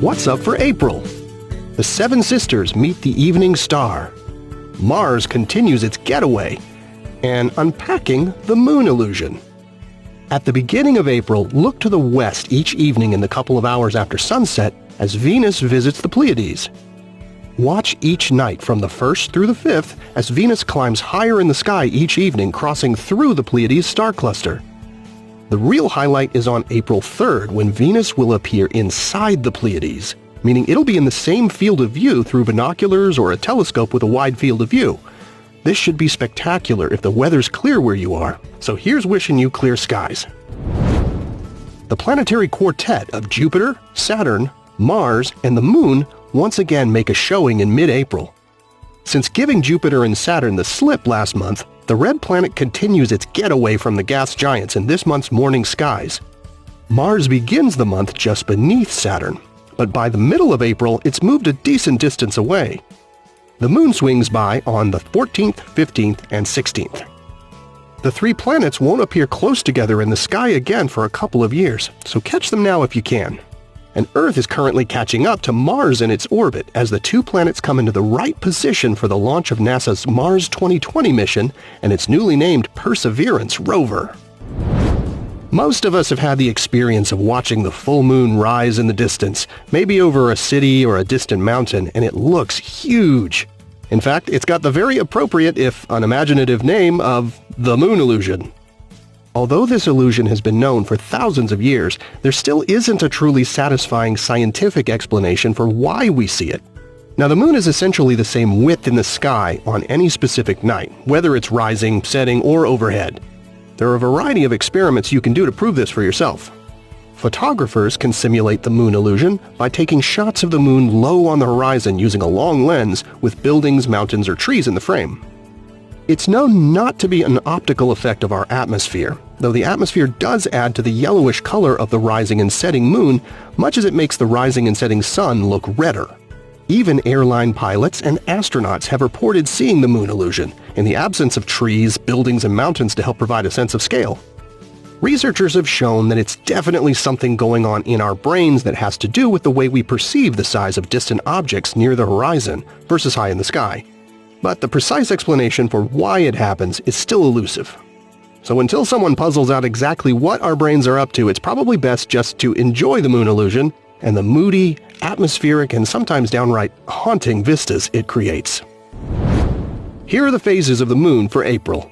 What's up for April? The Seven Sisters meet the evening star. Mars continues its getaway. And unpacking the moon illusion. At the beginning of April, look to the west each evening in the couple of hours after sunset as Venus visits the Pleiades. Watch each night from the 1st through the 5th as Venus climbs higher in the sky each evening, crossing through the Pleiades star cluster. The real highlight is on April 3rd, when Venus will appear inside the Pleiades, meaning it'll be in the same field of view through binoculars or a telescope with a wide field of view. This should be spectacular if the weather's clear where you are, so here's wishing you clear skies. The planetary quartet of Jupiter, Saturn, Mars, and the Moon once again make a showing in mid-April. Since giving Jupiter and Saturn the slip last month, the red planet continues its getaway from the gas giants in this month's morning skies. Mars begins the month just beneath Saturn, but by the middle of April it's moved a decent distance away. The Moon swings by on the 14th, 15th, and 16th. The three planets won't appear close together in the sky again for a couple of years, so catch them now if you can. And Earth is currently catching up to Mars in its orbit as the two planets come into the right position for the launch of NASA's Mars 2020 mission and its newly named Perseverance rover. Most of us have had the experience of watching the full moon rise in the distance, maybe over a city or a distant mountain, and it looks huge. In fact, it's got the very appropriate, if unimaginative, name of the moon illusion. Although this illusion has been known for thousands of years, there still isn't a truly satisfying scientific explanation for why we see it. Now, the moon is essentially the same width in the sky on any specific night, whether it's rising, setting, or overhead. There are a variety of experiments you can do to prove this for yourself. Photographers can simulate the moon illusion by taking shots of the moon low on the horizon using a long lens with buildings, mountains, or trees in the frame. It's known not to be an optical effect of our atmosphere, though the atmosphere does add to the yellowish color of the rising and setting moon, much as it makes the rising and setting sun look redder. Even airline pilots and astronauts have reported seeing the moon illusion, in the absence of trees, buildings, and mountains to help provide a sense of scale. Researchers have shown that it's definitely something going on in our brains that has to do with the way we perceive the size of distant objects near the horizon versus high in the sky. But the precise explanation for why it happens is still elusive. So until someone puzzles out exactly what our brains are up to, it's probably best just to enjoy the moon illusion and the moody, atmospheric, and sometimes downright haunting vistas it creates. Here are the phases of the moon for April.